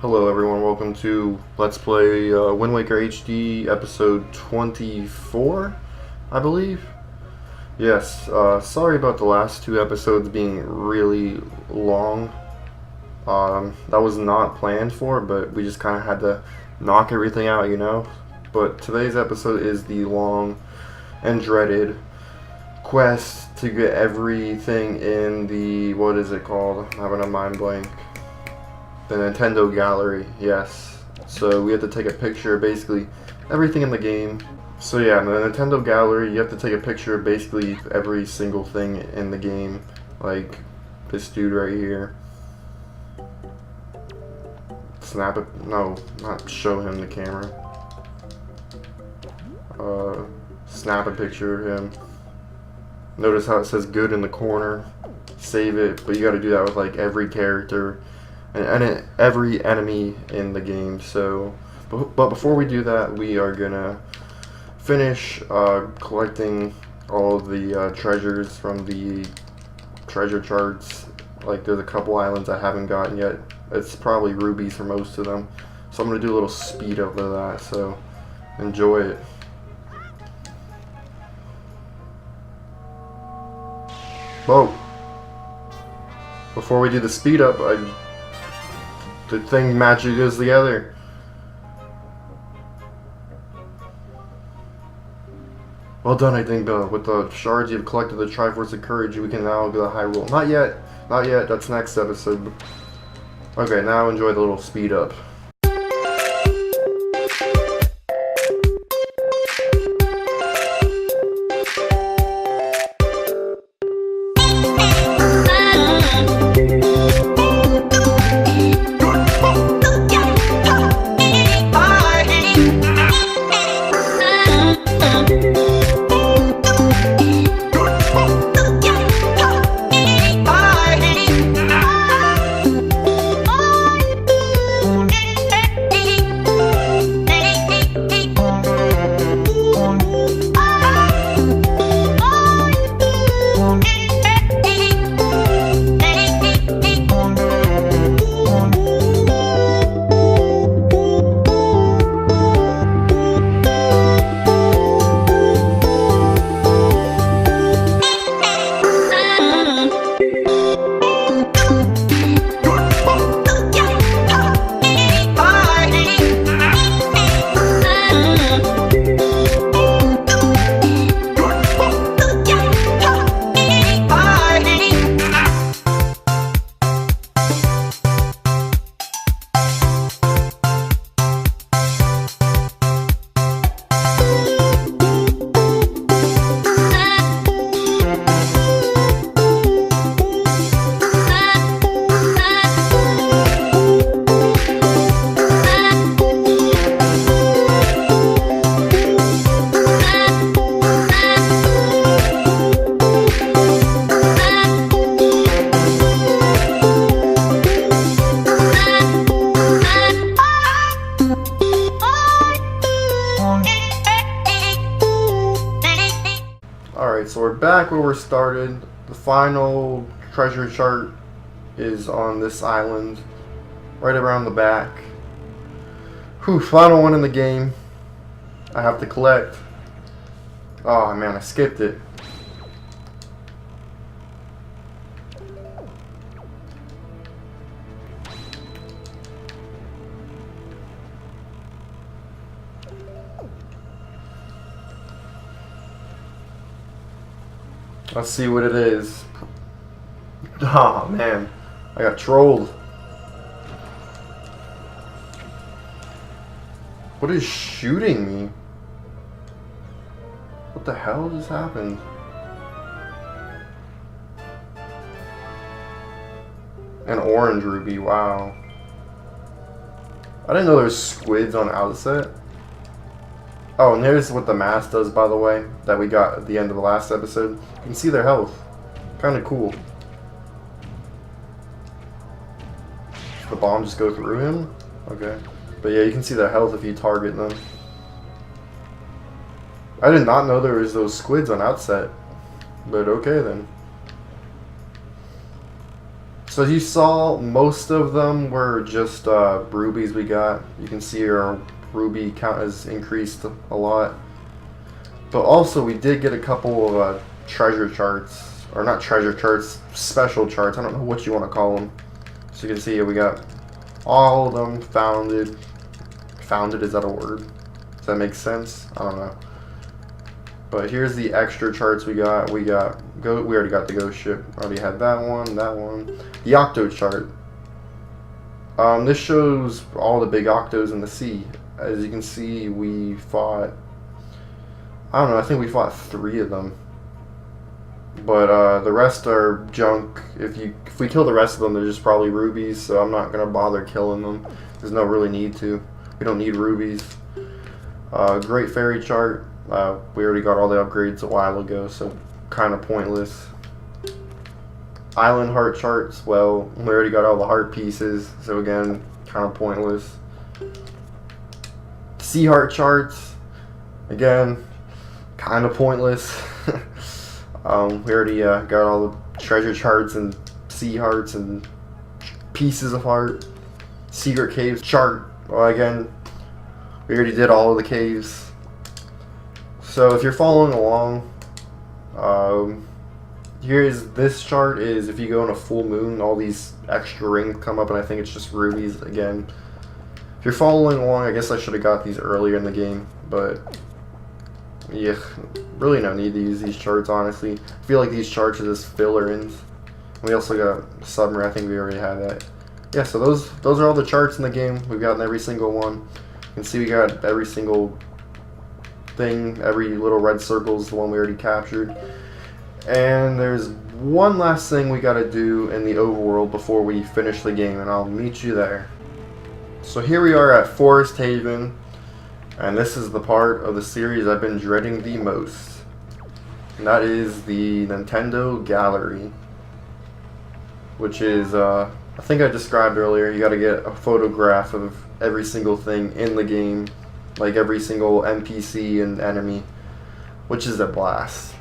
Hello everyone, welcome to Let's Play Wind Waker HD episode 24, I believe. Yes, sorry about the last two episodes being really long. That was not planned for, but we just kind of had to knock everything out, you know? But today's episode is the long and dreaded quest to get everything in the, what is it called? I'm having a mind blank. The Nintendo Gallery, yes. So we have to take a picture of basically everything in the game. So yeah, in the Nintendo Gallery, you have to take a picture of basically every single thing in the game. Like this dude right here. Snap it, no, not show him the camera. Snap a picture of him. Notice how it says good in the corner. Save it, but you gotta do that with like every character and every enemy in the game. So, but before we do that, we are gonna finish collecting all of the treasures from the treasure charts. Like there's a couple islands I haven't gotten yet. It's probably rubies for most of them. So I'm gonna do a little speed up of that. So enjoy it. Whoa! Before we do the speed up, the thing magically goes together. Well done, I think, Bill. With the shards you've collected the Triforce of Courage, we can now go to Hyrule. Not yet. Not yet. That's next episode. Okay, now enjoy the little speed up. Alright, so we're back where we started. The final treasure chart is on this island, right around the back. Whew, final one in the game. I have to collect. Oh man, I skipped it. Let's see what it is. Oh man, I got trolled. What is shooting me? What the hell just happened? An orange ruby, wow. I didn't know there was squids on Outset. Oh, and here's what the mask does, by the way, that we got at the end of the last episode. You can see their health. Kind of cool. Does the bomb just go through him? Okay. But yeah, you can see their health if you target them. I did not know there was those squids on Outset. But okay then. So as you saw, most of them were just rubies we got. You can see our ruby count has increased a lot. But also we did get a couple of treasure charts. Or not treasure charts, special charts. I don't know what you want to call them. So you can see we got all of them founded. Founded, is that a word? Does that make sense? I don't know. But here's the extra charts we got. We already got the ghost ship. Already had that one, that one. The octo chart. This shows all the big octos in the sea. As you can see, we fought, I don't know, I think we fought 3 of them. But the rest are junk. If we kill the rest of them, they're just probably rubies, so I'm not gonna bother killing them. There's no really need to. We don't need rubies. Great fairy chart. We already got all the upgrades a while ago, so kind of pointless. Island heart charts, well, we already got all the heart pieces, so again, kind of pointless. Sea heart charts, again, kind of pointless. We already got all the treasure charts and sea hearts and pieces of heart. Secret caves chart, well, again, we already did all of the caves. So if you're following along, here's this chart is if you go on a full moon, all these extra rings come up, and I think it's just rubies again. If you're following along, I guess I should have got these earlier in the game, but yeah, really no need to use these charts, honestly. I feel like these charts are just filler-ins. We also got submarine, I think we already had that. Yeah, so those are all the charts in the game. We've gotten every single one. You can see we got every single thing, every little red circle is the one we already captured. And there's one last thing we gotta do in the overworld before we finish the game, and I'll meet you there. So here we are at Forest Haven, and this is the part of the series I've been dreading the most. And that is the Nintendo Gallery, which is, I think I described earlier, you gotta get a photograph of every single thing in the game, like every single NPC and enemy, which is a blast.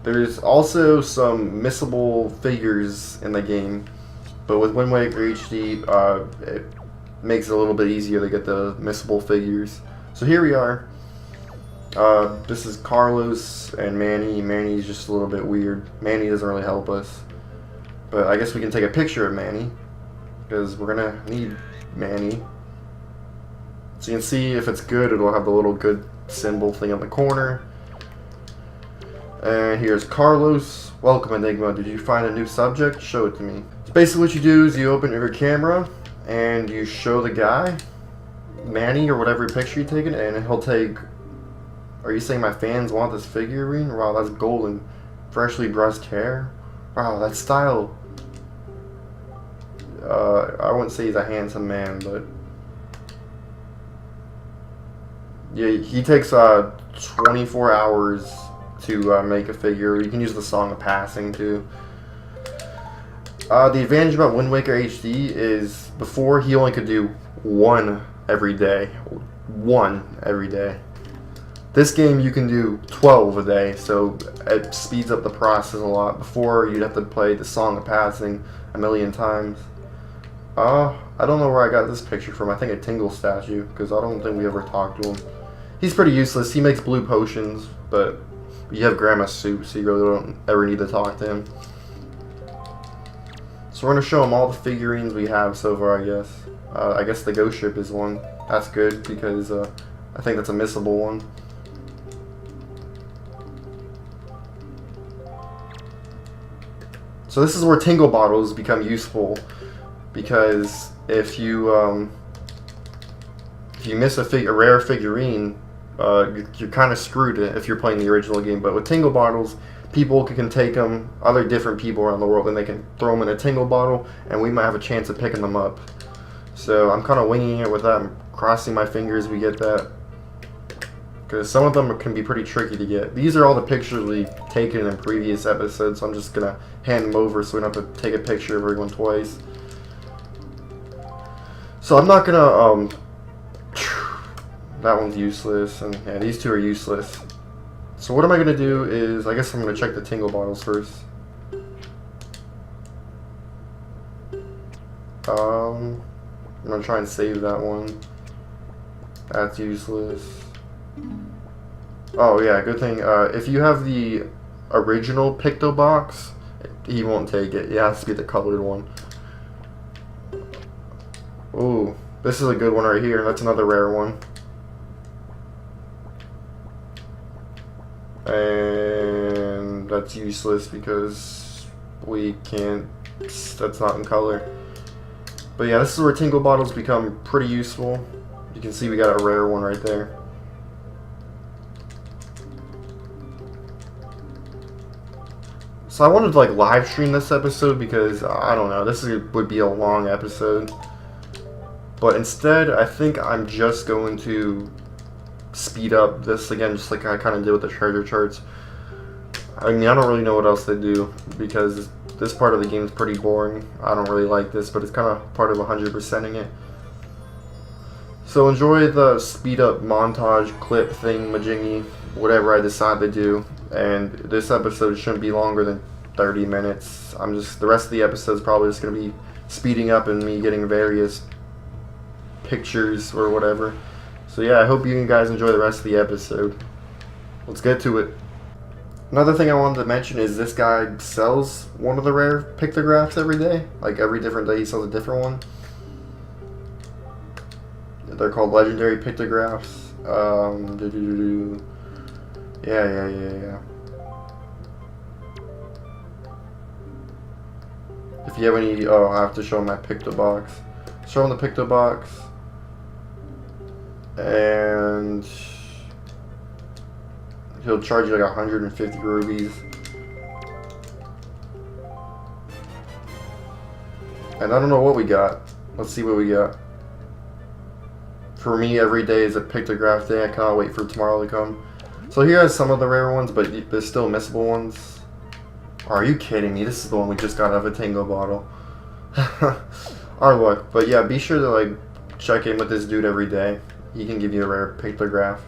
There's also some missable figures in the game, but with Wind Waker HD, it makes it a little bit easier to get the missable figures. So here we are. This is Carlos and Manny. Manny's just a little bit weird. Manny doesn't really help us, but I guess we can take a picture of Manny, because we're gonna need Manny. So you can see if it's good, it'll have the little good symbol thing in the corner. And here's Carlos. Welcome, Enigma. Did you find a new subject? Show it to me. So basically what you do is you open your camera and you show the guy, Manny, or whatever picture you're taking, and he'll take, are you saying my fans want this figurine? Wow, that's golden. Freshly brushed hair. Wow, that style. I wouldn't say he's a handsome man, but yeah, he takes 24 hours to make a figure. You can use the Song of Passing too. The advantage about Wind Waker HD is before he only could do 1 every day. 1 every day. This game you can do 12 a day, so it speeds up the process a lot. Before you'd have to play the Song of Passing a million times. I don't know where I got this picture from. I think a Tingle statue, because I don't think we ever talked to him. He's pretty useless. He makes blue potions, but you have Grandma's soup, so you really don't ever need to talk to him. So we're going to show him all the figurines we have so far, I guess. I guess the ghost ship is one. That's good, because I think that's a missable one. So this is where Tingle bottles become useful, because if you miss a rare figurine, you're kind of screwed if you're playing the original game. But with Tingle bottles, people can take them, other different people around the world, and they can throw them in a Tingle bottle, and we might have a chance of picking them up. So I'm kind of winging it with that. I'm crossing my fingers we get that, because some of them can be pretty tricky to get. These are all the pictures we've taken in previous episodes, so I'm just going to hand them over so we don't have to take a picture of everyone twice. So I'm not going to... that one's useless, and yeah, these two are useless. So what am I going to do is, I guess I'm going to check the Tingle bottles first. I'm gonna try and save that one. That's useless. Oh yeah, good thing. If you have the original Picto box, he won't take it. It has to be the colored one. Ooh, this is a good one right here. That's another rare one. And that's useless because we can't. That's not in color. But yeah, this is where Tingle Bottles become pretty useful. You can see we got a rare one right there. So I wanted to like live stream this episode because I don't know, would be a long episode. But instead, I think I'm just going to speed up this again, just like I kind of did with the treasure charts. I mean, I don't really know what else to do because this part of the game is pretty boring. I don't really like this, but it's kind of part of 100%ing it. So enjoy the speed up montage clip thing, majingy, whatever I decide to do. And this episode shouldn't be longer than 30 minutes. The rest of the episode is probably just going to be speeding up and me getting various pictures or whatever. So yeah, I hope you guys enjoy the rest of the episode. Let's get to it. Another thing I wanted to mention is this guy sells one of the rare pictographs every day. Like every different day he sells a different one. They're called legendary pictographs. Yeah. If you have any, I have to show him my Picto box. Show him the Picto box. And he'll charge you like 150 rubies. And I don't know what we got. Let's see what we got. For me, every day is a pictograph day. I cannot wait for tomorrow to come. So here are some of the rare ones, but there's still missable ones. Are you kidding me? This is the one we just got out of a Tingle bottle. Our luck. But yeah, be sure to like check in with this dude every day. He can give you a rare pictograph.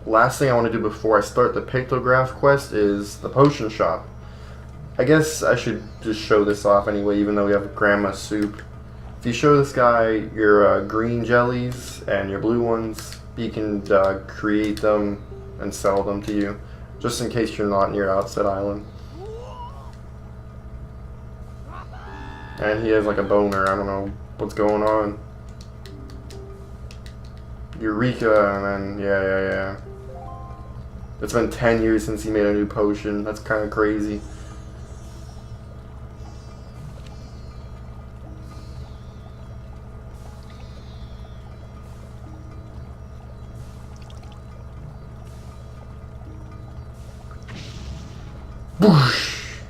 Last thing I want to do before I start the pictograph quest is the potion shop. I guess I should just show this off anyway, even though we have Grandma's soup. If you show this guy your green jellies and your blue ones, he can create them and sell them to you, just in case you're not near Outset Island. And he has like a boner, I don't know what's going on. Eureka, and then, yeah. It's been 10 years since he made a new potion, that's kind of crazy. Whoosh!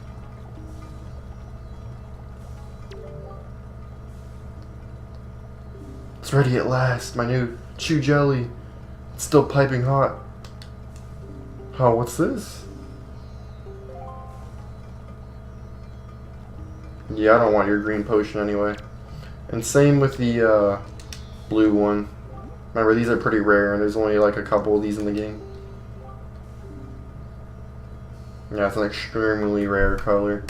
It's ready at last, my new chew jelly. It's still piping hot. Oh, what's this? Yeah, I don't want your green potion anyway. And same with the blue one. Remember, these are pretty rare, and there's only like a couple of these in the game. Yeah, it's an extremely rare color.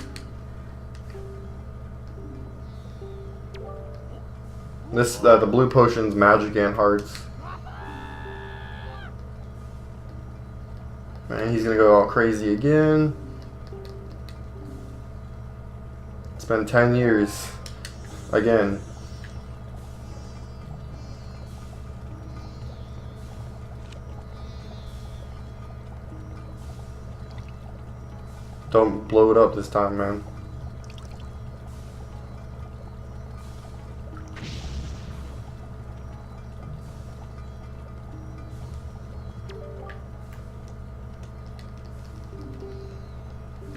This, the blue potion's magic and hearts. And he's gonna go all crazy again. It's been 10 years. Again. Don't blow it up this time, man.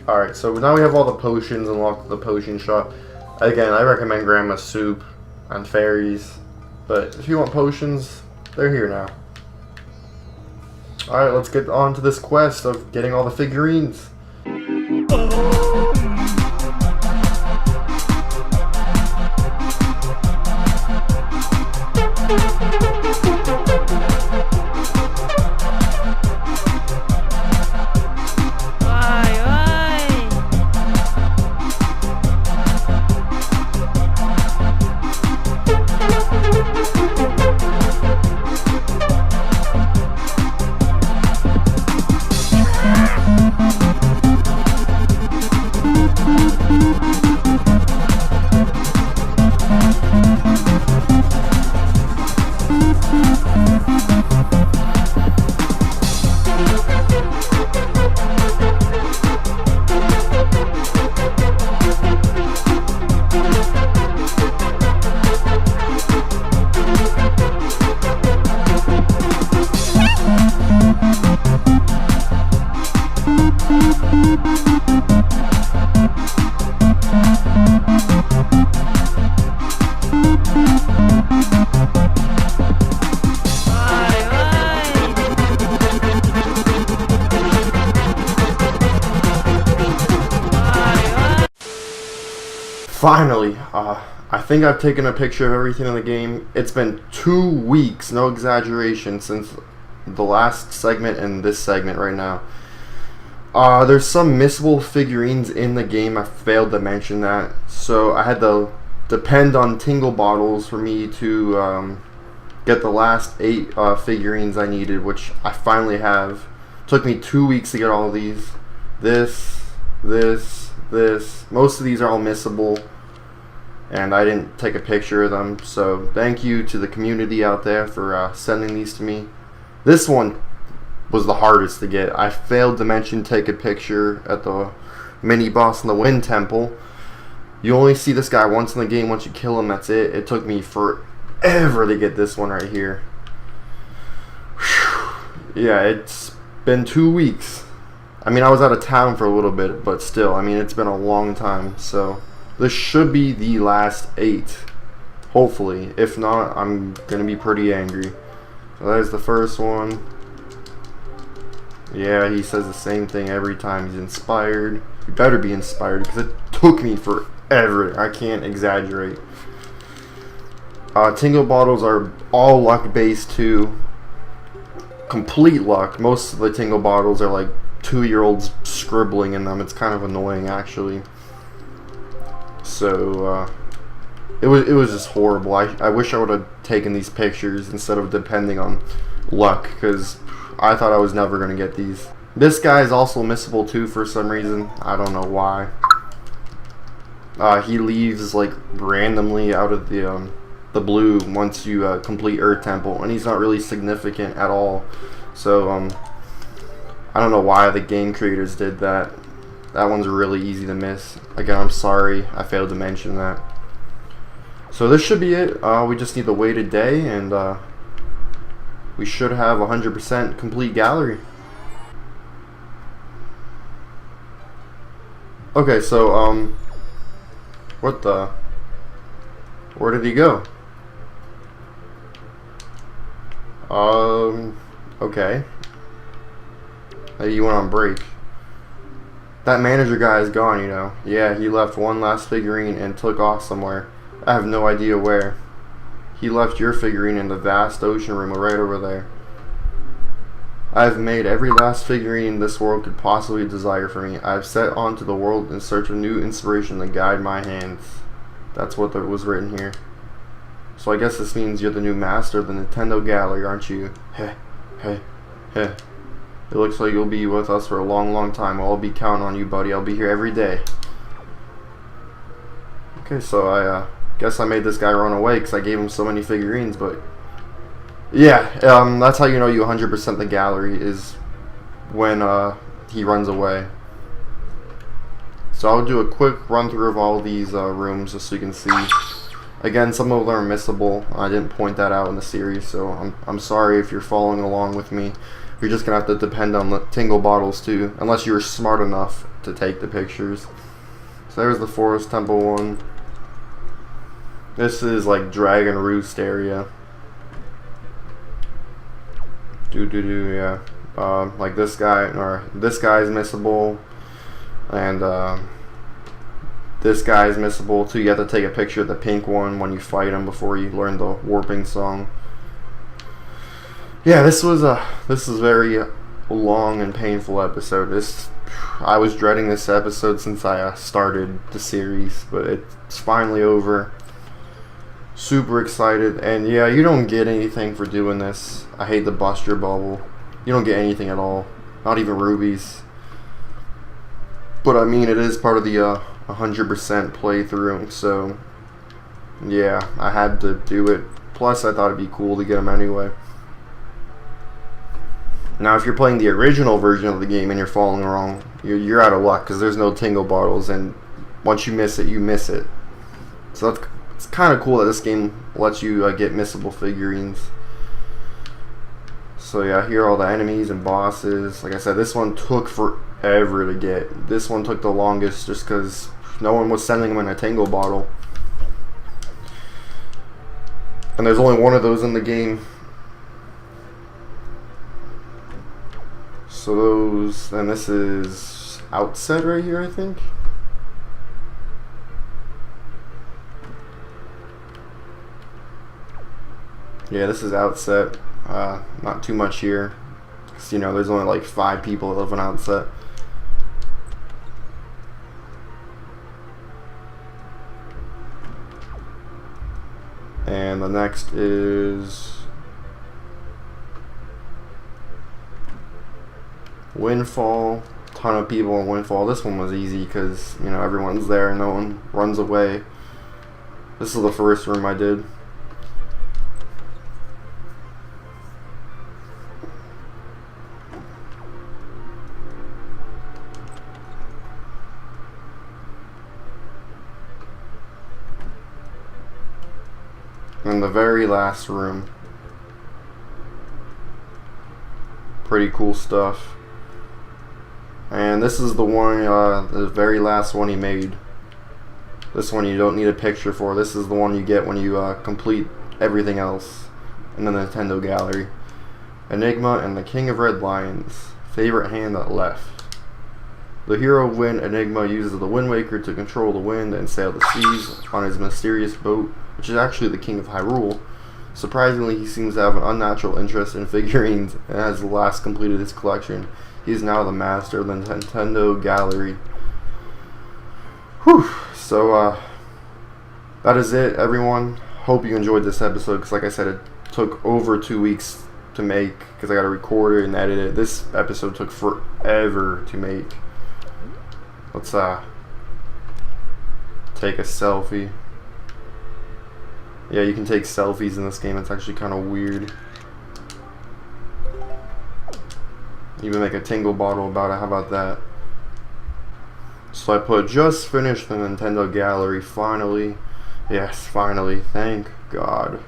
Alright, so now we have all the potions unlocked at the potion shop. Again, I recommend Grandma's soup and fairies. But if you want potions, they're here now. Alright, let's get on to this quest of getting all the figurines. finally, I think I've taken a picture of everything in the game. It's been 2 weeks, no exaggeration, since the last segment and this segment right now. There's some missable figurines in the game. I failed to mention that. So I had to depend on Tingle Bottles for me to get the last 8 figurines I needed, which I finally have. Took me 2 weeks to get all of these. This. Most of these are all missable, and I didn't take a picture of them. So thank you to the community out there for sending these to me. This one was the hardest to get. I failed to mention take a picture at the mini boss in the Wind Temple. You only see this guy once in the game. Once you kill him, that's it. It took me forever to get this one right here. Whew. Yeah, it's been 2 weeks. I mean, I was out of town for a little bit, but still, I mean, it's been a long time. So this should be the last 8, hopefully. If not, I'm gonna be pretty angry. So there's the first one. Yeah, he says the same thing every time. He's inspired. You better be inspired, because it took me forever. I can't exaggerate. Tingle Bottles are all luck based too. Complete luck. Most of the Tingle Bottles are like 2-year-olds scribbling in them. It's kind of annoying, actually. So it was just horrible. I wish I would have taken these pictures instead of depending on luck, because I thought I was never going to get these. This guy is also missable too for some reason. I don't know why. He leaves like randomly out of the blue once you complete Earth Temple, and he's not really significant at all. So I don't know why the game creators did that. That one's really easy to miss. Again, I'm sorry I failed to mention that. So this should be it. We just need to wait a day, and we should have 100% complete gallery. Okay, so what the? Where did he go? Okay. You went on break. That manager guy is gone, you know. Yeah, he left one last figurine and took off somewhere. I have no idea where. He left your figurine in the vast ocean room right over there. I've made every last figurine this world could possibly desire for me. I've set onto the world in search of new inspiration to guide my hands. That's what was written here. So I guess this means you're the new master of the Nintendo Gallery, aren't you? Heh, heh, heh. It looks like you'll be with us for a long, long time. I'll be counting on you, buddy. I'll be here every day. Okay, so I guess I made this guy run away because I gave him so many figurines, but yeah, that's how you know you 100% the gallery, is when he runs away. So I'll do a quick run through of all these rooms just so you can see. Again, some of them are missable. I didn't point that out in the series, so I'm sorry if you're following along with me. You're just gonna have to depend on the Tingle Bottles too, unless you're smart enough to take the pictures. So there's the Forest Temple one. This is like Dragon Roost area. Yeah. Like this guy, or this guy's missable, and this guy's missable too. You have to take a picture of the pink one when you fight him before you learn the warping song. Yeah, this was very long and painful episode. I was dreading this episode since I started the series, but it's finally over. Super excited, and yeah, you don't get anything for doing this. I hate the Buster Bubble. You don't get anything at all, not even rubies. But I mean, it is part of the 100% playthrough, so yeah, I had to do it. Plus, I thought it'd be cool to get them anyway. Now, if you're playing the original version of the game and you're following wrong, you're out of luck, because there's no Tingle Bottles, and once you miss it, you miss it. So it's kind of cool that this game lets you get missable figurines. So yeah, here are all the enemies and bosses. Like I said, this one took forever to get. This one took the longest just because no one was sending them in a Tingle Bottle. And there's only one of those in the game. So those, and this is Outset right here, I think. Yeah, this is Outset. Not too much here. 'Cause, you know, there's only like 5 people that live in Outset. And the next is Windfall. Ton of people in Windfall. This one was easy because, you know, everyone's there and no one runs away. This is the first room I did. And the very last room. Pretty cool stuff. And this is the one, the very last one he made. This one you don't need a picture for. This is the one you get when you complete everything else in the Nintendo Gallery. Enigma and the King of Red Lions. Favorite hand that left. The hero of Wind, Enigma, uses the Wind Waker to control the wind and sail the seas on his mysterious boat, which is actually the King of Hyrule. Surprisingly, he seems to have an unnatural interest in figurines and has last completed his collection. He is now the master of the Nintendo Gallery. Whew. So, that is it, everyone. Hope you enjoyed this episode, because like I said, it took over 2 weeks to make, because I got to record it and edit it. This episode took forever to make. Let's, take a selfie. Yeah, you can take selfies in this game. It's actually kind of weird. Even make a tingle bottle about it. How about that? So I put just finished the Nintendo Gallery. Finally. Yes, finally. Thank God.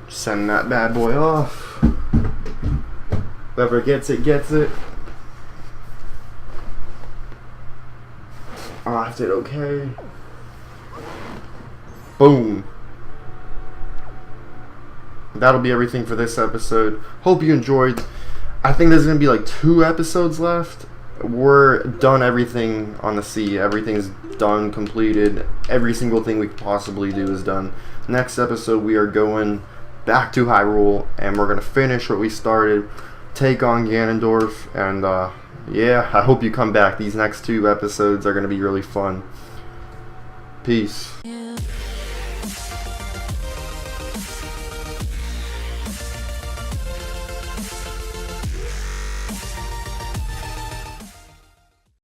Send that bad boy off. Whoever gets it, gets it. I did okay. Boom. That'll be everything for this episode. Hope you enjoyed. I think there's going to be like 2 episodes left. We're done everything on the sea. Everything's done, completed. Every single thing we could possibly do is done. Next episode, we are going back to Hyrule, and we're going to finish what we started. Take on Ganondorf, and yeah, I hope you come back. These next 2 episodes are going to be really fun. Peace.